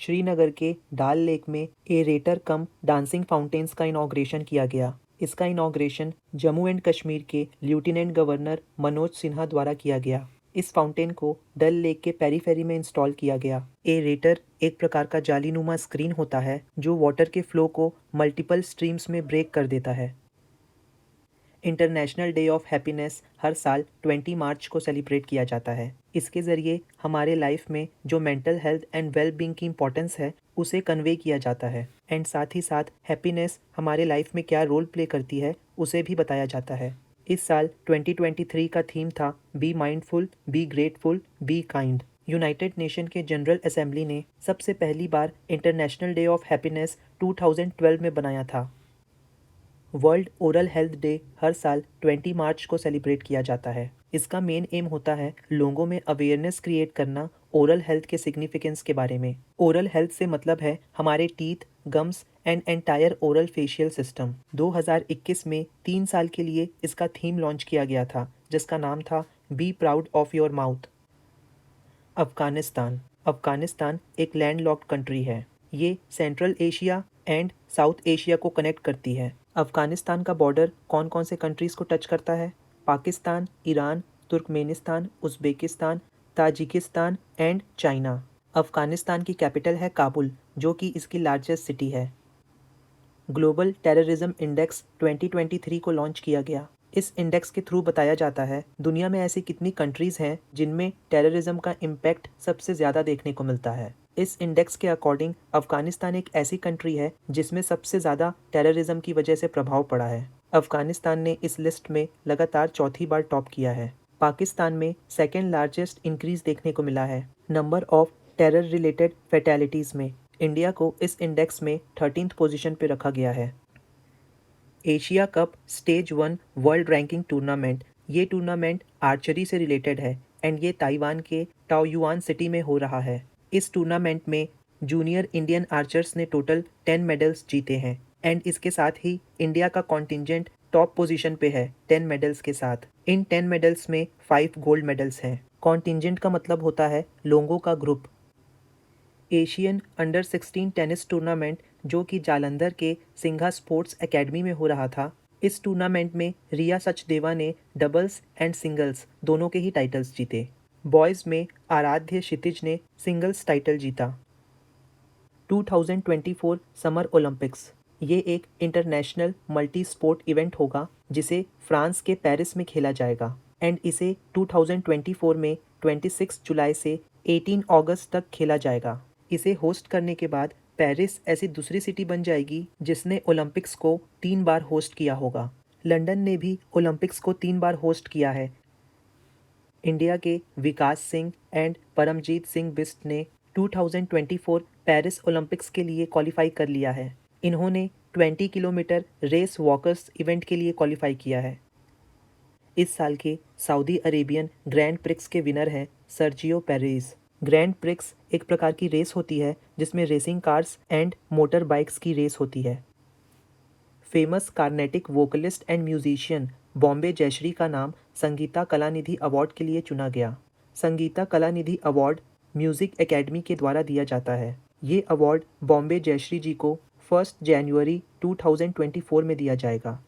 श्रीनगर के डाल लेक में एरेटर कम डांसिंग फाउंटेन्स का इनॉग्रेशन किया गया। इसका इनॉग्रेशन जम्मू एंड कश्मीर के लेफ्टिनेंट गवर्नर मनोज सिन्हा द्वारा किया गया। इस फाउंटेन को डल लेक के पेरीफेरी में इंस्टॉल किया गया। एरेटर एक प्रकार का जालीनुमा स्क्रीन होता है जो वाटर के फ्लो को मल्टीपल स्ट्रीम्स में ब्रेक कर देता है। इंटरनेशनल डे ऑफ हैप्पीनेस हर साल 20 मार्च को सेलिब्रेट किया जाता है। इसके ज़रिए हमारे लाइफ में जो mental health and well being की इम्पोर्टेंस है उसे कन्वे किया जाता है एंड साथ ही साथ हैप्पीनेस हमारे लाइफ में क्या रोल प्ले करती है उसे भी बताया जाता है। इस साल 2023 का थीम था be mindful, be grateful, be kind. United nation के जनरल असेंबली ने सबसे पहली बार इंटरनेशनल डे ऑफ हैप्पीनेस 2012 में बनाया था। वर्ल्ड ओरल हेल्थ डे हर साल 20 मार्च को सेलिब्रेट किया जाता है। इसका मेन एम होता है लोगों में अवेयरनेस क्रिएट करना ओरल हेल्थ के सिग्निफिकेंस के बारे में। ओरल हेल्थ से मतलब है हमारे teeth, gums and entire oral facial system. 2021 में 3 साल के लिए इसका थीम लॉन्च किया गया था जिसका नाम था be proud of your mouth. Afghanistan एक लैंडलॉक्ड कंट्री है। ये central Asia and south Asia को कनेक्ट करती है। अफगानिस्तान का बॉर्डर कौन कौन से कंट्रीज़ को टच करता है? Pakistan, Iran, Turkmenistan, Uzbekistan, Tajikistan and China. Afghanistan की कैपिटल है काबुल जो कि इसकी लार्जेस्ट सिटी है। ग्लोबल टेररिज्म इंडेक्स 2023 को लॉन्च किया गया। इस इंडेक्स के थ्रू बताया जाता है दुनिया में ऐसी कितनी कंट्रीज़ हैं जिनमें टेररिज्म का इम्पैक्ट सबसे ज़्यादा देखने को मिलता है। इस इंडेक्स के अकॉर्डिंग अफगानिस्तान एक ऐसी कंट्री है जिसमें सबसे ज़्यादा टेररिज्म की वजह से प्रभाव पड़ा है। अफगानिस्तान ने इस लिस्ट में लगातार चौथी बार टॉप किया है। पाकिस्तान में सेकेंड लार्जेस्ट इंक्रीज देखने को मिला है नंबर ऑफ टेरर रिलेटेड फैटेलिटीज़ में। इंडिया को इस इंडेक्स में 13th पोजीशन पे रखा गया है। Asia cup stage 1 world ranking tournament, ये टूर्नामेंट आर्चरी से रिलेटेड है एंड ये ताइवान के ताओयुआन सिटी में हो रहा है। इस टूर्नामेंट में जूनियर इंडियन आर्चर्स ने टोटल 10 मेडल्स जीते हैं एंड इसके साथ ही इंडिया का कॉन्टिंजेंट टॉप पोजीशन पे है 10 मेडल्स के साथ। इन 10 मेडल्स में 5 गोल्ड मेडल्स हैं। कॉन्टिंजेंट का मतलब होता है लोगों का group. Asian under 16 tennis tournament जो कि जालंधर के सिंघा स्पोर्ट्स एकेडमी में हो रहा था, इस टूर्नामेंट में रिया सचदेवा ने डबल्स एंड सिंगल्स दोनों के ही टाइटल्स जीते। बॉयज़ में आराध्य क्षितिज ने सिंगल्स टाइटल जीता। 2024 समर ओलंपिक्स, ये एक इंटरनेशनल मल्टी स्पोर्ट इवेंट होगा जिसे फ्रांस के पेरिस में खेला जाएगा एंड इसे 2024 में 26 जुलाई से 18 अगस्त तक खेला जाएगा। इसे होस्ट करने के बाद पेरिस ऐसी दूसरी सिटी बन जाएगी जिसने ओलंपिक्स को 3 बार होस्ट किया होगा। लंदन ने भी ओलंपिक्स को 3 बार होस्ट किया है। इंडिया के विकास सिंह एंड परमजीत सिंह बिस्ट ने 2024 पेरिस ओलंपिक्स के लिए क्वालिफाई कर लिया है। इन्होंने 20 किलोमीटर रेस वॉकर्स इवेंट के लिए क्वालिफाई किया है। इस साल के सऊदी अरेबियन ग्रैंड प्रिक्स के विनर हैं सर्जियो पेरेज। ग्रैंड प्रिक्स एक प्रकार की रेस होती है जिसमें racing cars and motor bikes की रेस होती है। Famous Carnatic vocalist and musician Bombay Jayashri का नाम संगीता कलानिधि अवार्ड के लिए चुना गया। Sangeetha Kalanidhi award music academy के द्वारा दिया जाता है। ये अवार्ड बॉम्बे जयश्री जी को 1 जनवरी 2024 में दिया जाएगा।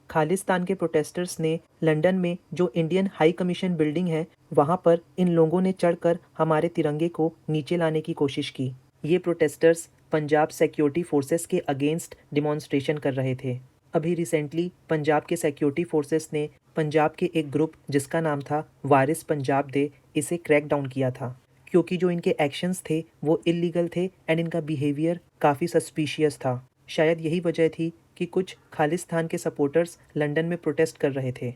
खालिस्तान के प्रोटेस्टर्स ने लंदन में जो इंडियन हाई कमीशन बिल्डिंग है वहाँ पर इन लोगों ने चढ़कर हमारे तिरंगे को नीचे लाने की कोशिश की। ये प्रोटेस्टर्स पंजाब सिक्योरिटी फोर्सेस के अगेंस्ट डिमॉन्स्ट्रेशन कर रहे थे। अभी रिसेंटली पंजाब के सिक्योरिटी फोर्सेस ने पंजाब के एक ग्रुप जिसका नाम था वारिस पंजाब दे, इसे क्रैक डाउन किया था क्योंकि जो इनके एक्शंस थे वो इलीगल थे एंड इनका बिहेवियर काफ़ी सस्पिशियस था। शायद यही वजह थी कि कुछ खालिस्तान के सपोर्टर्स लंदन में प्रोटेस्ट कर रहे थे।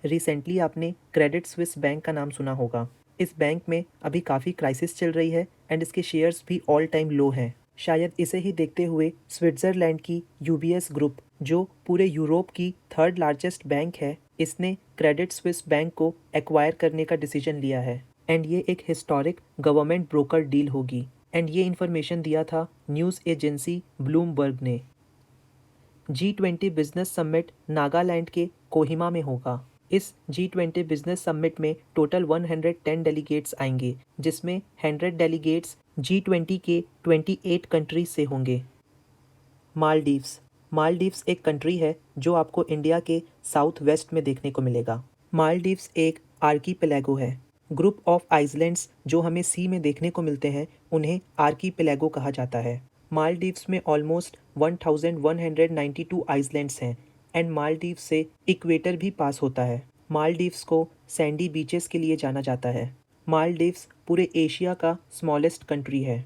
रिसेंटली आपने क्रेडिट स्विस बैंक का नाम सुना होगा। इस बैंक में अभी काफ़ी क्राइसिस चल रही है एंड इसके शेयर्स भी ऑल टाइम लो हैं। शायद इसे ही देखते हुए स्विट्ज़रलैंड की यूबीएस ग्रुप जो पूरे यूरोप की 3rd लार्जेस्ट बैंक है, इसने क्रेडिट स्विस बैंक को एक्वायर करने का डिसीजन लिया है एंड ये एक हिस्टोरिक गवर्नमेंट ब्रोकर डील होगी एंड ये इन्फॉर्मेशन दिया था न्यूज़ एजेंसी ब्लूमबर्ग ने। G20 बिजनेस समिट नागालैंड के कोहिमा में होगा। इस G20 बिजनेस समिट में टोटल 110 डेलीगेट्स आएंगे, जिसमें 100 डेलीगेट्स G20 के 28 कंट्रीज से होंगे। मालदीव्स। मालदीव्स एक कंट्री है जो आपको इंडिया के साउथ वेस्ट में देखने को मिलेगा। मालदीव्स एक आर्कीपेलागो है। ग्रुप ऑफ आइसलैंड्स जो हमें सी में देखने को मिलते हैं उन्हें आर्कीपेलागो कहा जाता है। मालदीव्स में ऑलमोस्ट 1192 आइसलैंड्स हैं एंड मालदीव्स से इक्वेटर भी पास होता है। मालदीव्स को सैंडी बीचेस के लिए जाना जाता है। मालदीव्स पूरे एशिया का स्मॉलेस्ट कंट्री है।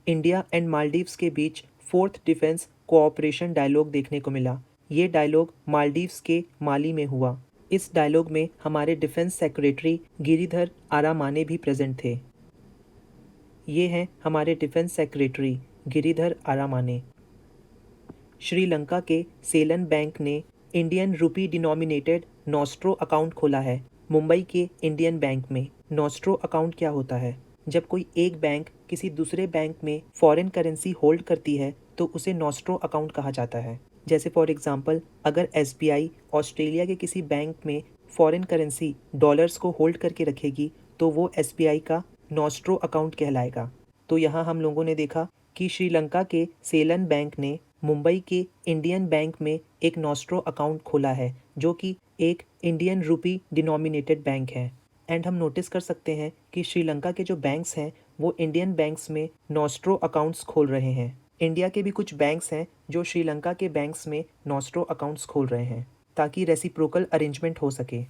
इंडिया एंड मालदीव्स के बीच फोर्थ डिफेंस कोऑपरेशन डायलॉग देखने को मिला। ये डायलॉग मालदीव्स के माली में हुआ। इस डायलॉग में हमारे डिफेंस सेक्रेटरी गिरिधर आरामाने भी प्रेजेंट थे। ये हैं हमारे डिफेंस सेक्रेटरी गिरिधर आरामाने। श्रीलंका के सेलन बैंक ने Indian rupee denominated nostro account खोला है मुंबई के इंडियन बैंक में। नॉस्ट्रो अकाउंट क्या होता है? जब कोई एक बैंक किसी दूसरे बैंक में फॉरेन करेंसी होल्ड करती है तो उसे नॉस्ट्रो अकाउंट कहा जाता है। जैसे फॉर एग्जांपल अगर एसबीआई ऑस्ट्रेलिया के किसी बैंक में फॉरेन करेंसी डॉलर्स को होल्ड करके रखेगी तो वो एसबीआई का नॉस्ट्रो अकाउंट कहलाएगा। तो यहाँ हम लोगों ने देखा कि श्रीलंका के सेलन बैंक ने मुंबई के इंडियन बैंक में एक नॉस्ट्रो अकाउंट खोला है जो कि एक इंडियन रुपी डिनोमिनेटेड बैंक है। एंड हम नोटिस कर सकते हैं कि श्रीलंका के जो बैंक्स हैं वो इंडियन बैंक्स में नॉस्ट्रो अकाउंट्स खोल रहे हैं। इंडिया के भी कुछ बैंक्स हैं जो श्रीलंका के बैंक्स में नॉस्ट्रो अकाउंट्स खोल रहे हैं ताकि रेसिप्रोकल अरेंजमेंट हो सके।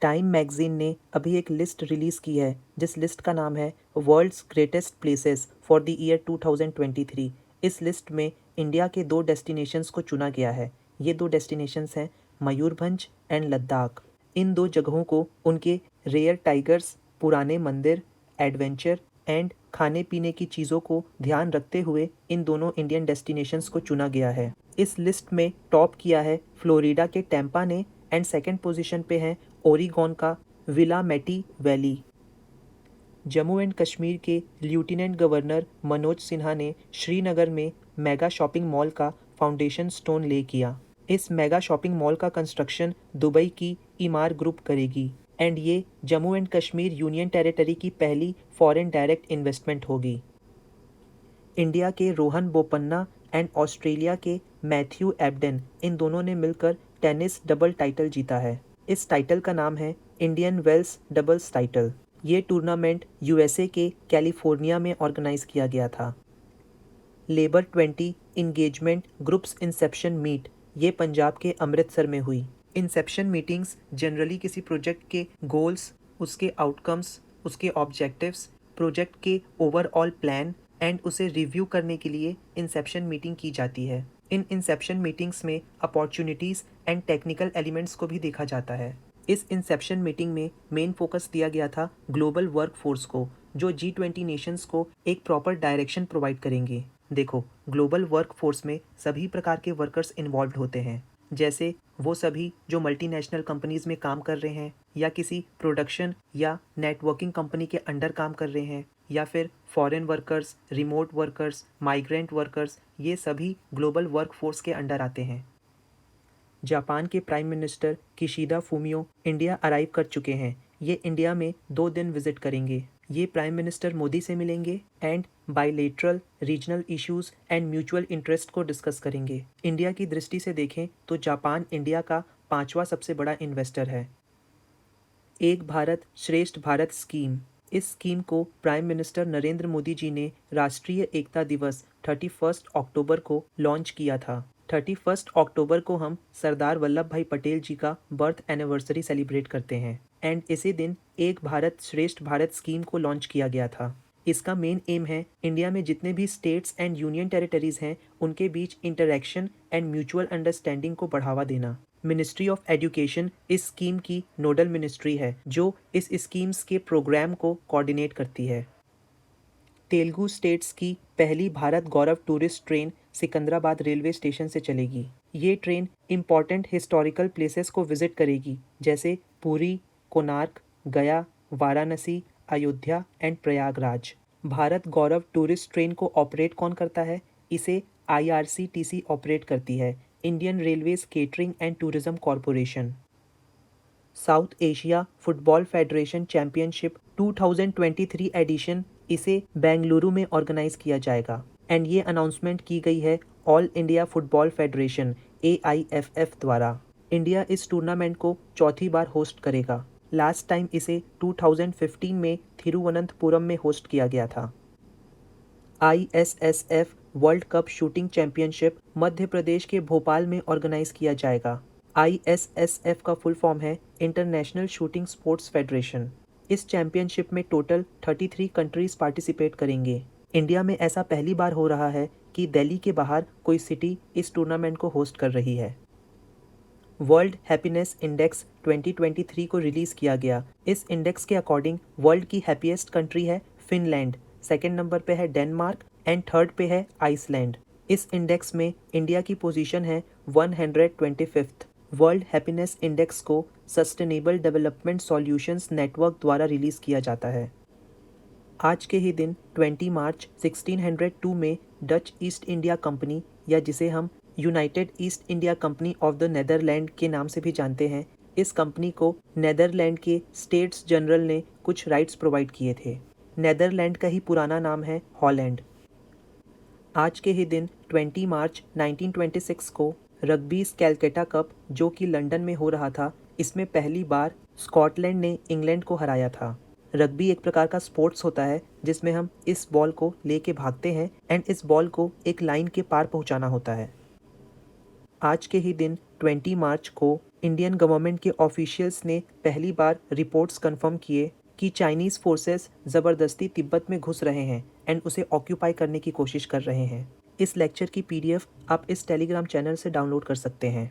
टाइम मैगजीन ने अभी एक लिस्ट रिलीज़ की है जिस लिस्ट का नाम है world's greatest places for the year 2023। इस लिस्ट में इंडिया के 2 डेस्टिनेशंस को चुना गया है। ये 2 डेस्टिनेशंस हैं मयूरभंज एंड लद्दाख। इन 2 जगहों को उनके रेयर टाइगर्स, पुराने मंदिर, एडवेंचर एंड खाने पीने की चीज़ों को ध्यान रखते हुए इन दोनों इंडियन डेस्टिनेशंस को चुना गया है। इस लिस्ट में टॉप किया है फ्लोरिडा के टैंपा ने एंड सेकंड पोजीशन पे है ओरिगॉन का विलामेटी वैली। जम्मू एंड कश्मीर के लेफ्टिनेंट गवर्नर मनोज सिन्हा ने श्रीनगर में मेगा शॉपिंग मॉल का फाउंडेशन स्टोन ले किया। इस मेगा शॉपिंग मॉल का कंस्ट्रक्शन दुबई की इमार ग्रुप करेगी एंड ये Jammu and Kashmir union territory की पहली फॉरेन डायरेक्ट इन्वेस्टमेंट होगी। इंडिया के रोहन बोपन्ना एंड ऑस्ट्रेलिया के मैथ्यू एब्डेन इन दोनों ने मिलकर टेनिस डबल टाइटल जीता है। इस टाइटल का नाम है इंडियन वेल्स डबल्स टाइटल। ये टूर्नामेंट यूएसए के कैलिफोर्निया में ऑर्गेनाइज किया गया था। Labour 20 engagement groups inception meet ये पंजाब के अमृतसर में हुई। इंसेप्शन मीटिंग्स जनरली किसी प्रोजेक्ट के गोल्स, उसके आउटकम्स, उसके ऑब्जेक्टिव्स, प्रोजेक्ट के ओवरऑल प्लान एंड उसे रिव्यू करने के लिए इंसेप्शन मीटिंग की जाती है। इन इंसेप्शन मीटिंग्स में अपॉर्चुनिटीज़ एंड टेक्निकल एलिमेंट्स को भी देखा जाता है। इस इंसेप्शन मीटिंग में मेन फोकस दिया गया था ग्लोबल वर्कफोर्स को, जो G20 नेशंस को एक प्रॉपर डायरेक्शन प्रोवाइड करेंगे। देखो, ग्लोबल वर्कफोर्स में सभी प्रकार के वर्कर्स इन्वॉल्व होते हैं, जैसे वो सभी जो मल्टीनेशनल कंपनीज़ में काम कर रहे हैं या किसी प्रोडक्शन या नेटवर्किंग कंपनी के अंडर काम कर रहे हैं या फिर foreign workers, remote workers, migrant workers, ये सभी ग्लोबल वर्कफोर्स के अंडर आते हैं। जापान के prime minister Kishida Fumio India arrive कर चुके हैं। ये इंडिया में 2 दिन विजिट करेंगे। ये प्राइम मिनिस्टर मोदी से मिलेंगे and bilateral regional issues and mutual interest को डिस्कस करेंगे। इंडिया की दृष्टि से देखें तो जापान इंडिया का 5वां सबसे बड़ा इन्वेस्टर है। एक भारत श्रेष्ठ भारत स्कीम, इस स्कीम को प्राइम मिनिस्टर नरेंद्र मोदी जी ने राष्ट्रीय एकता दिवस 31 अक्टूबर को लॉन्च किया था। 31 अक्टूबर को हम सरदार वल्लभ भाई पटेल जी का बर्थ एनिवर्सरी सेलिब्रेट करते हैं एंड इसी दिन एक भारत श्रेष्ठ भारत स्कीम को लॉन्च किया गया था। इसका मेन एम है इंडिया में जितने भी स्टेट्स एंड यूनियन टेरिटरीज हैं उनके बीच इंटरैक्शन एंड म्यूचुअल अंडरस्टैंडिंग को बढ़ावा देना। मिनिस्ट्री ऑफ एजुकेशन इस स्कीम की नोडल मिनिस्ट्री है जो इस स्कीम्स के प्रोग्राम को कोऑर्डिनेट करती है। तेलुगु स्टेट्स की पहली Bharat Gaurav tourist train Secunderabad railway station से चलेगी। ये ट्रेन इम्पॉर्टेंट हिस्टोरिकल प्लेसेस को विजिट करेगी जैसे Puri, Konark, Gaya, Varanasi, Ayodhya and Prayagraj. Bharat Gaurav tourist train को ऑपरेट कौन करता है? इसे IRCTC ऑपरेट करती है, Indian railways catering and tourism corporation. South Asia football federation championship 2023 edition इसे बेंगलुरु में ऑर्गेनाइज किया जाएगा एंड ये अनाउंसमेंट की गई है all India football federation AIFF द्वारा। इंडिया इस टूर्नामेंट को चौथी बार होस्ट करेगा। लास्ट टाइम इसे 2015 में थिरुवनंतपुरम में होस्ट किया गया था। ISSF world cup shooting championship Madhya Pradesh के भोपाल में ऑर्गेनाइज किया जाएगा। ISSF का फुल फॉर्म है इंटरनेशनल शूटिंग स्पोर्ट्स फेडरेशन। इस चैंपियनशिप में टोटल 33 कंट्रीज पार्टिसिपेट करेंगे। इंडिया में ऐसा पहली बार हो रहा है कि दिल्ली के बाहर कोई सिटी इस टूर्नामेंट को होस्ट कर रही है। वर्ल्ड हैप्पीनेस इंडेक्स 2023 को रिलीज़ किया गया। इस इंडेक्स के अकॉर्डिंग वर्ल्ड की हैप्पीएस्ट कंट्री है फिनलैंड, सेकेंड नंबर पे है डेनमार्क एंड थर्ड पे है आइसलैंड। इस इंडेक्स में इंडिया की पोजीशन है 125th। वर्ल्ड हैप्पीनेस इंडेक्स को सस्टेनेबल डेवलपमेंट सॉल्यूशंस नेटवर्क द्वारा रिलीज़ किया जाता है। आज के ही दिन 20 मार्च 1602 में डच ईस्ट इंडिया कंपनी या जिसे हम United east India company of the Netherland के नाम से भी जानते हैं, इस कंपनी को नेदरलैंड के स्टेट्स जनरल ने कुछ राइट्स प्रोवाइड किए थे। नेदरलैंड का ही पुराना नाम है हॉलैंड। आज के ही दिन 20 मार्च 1926 को रग्बीज कैलकाटा कप जो कि लंदन में हो रहा था, इसमें पहली बार स्कॉटलैंड ने इंग्लैंड को हराया था। रग्बी एक प्रकार का स्पोर्ट्स होता है जिसमें हम इस बॉल को लेके भागते हैं एंड इस बॉल को एक लाइन के पार पहुंचाना होता है। आज के ही दिन 20 मार्च को इंडियन गवर्नमेंट के ऑफिशियल्स ने पहली बार रिपोर्ट्स कंफर्म किए कि चाइनीज़ फोर्सेस ज़बरदस्ती तिब्बत में घुस रहे हैं एंड उसे ऑक्यूपाई करने की कोशिश कर रहे हैं। इस लेक्चर की PDF आप इस टेलीग्राम चैनल से डाउनलोड कर सकते हैं।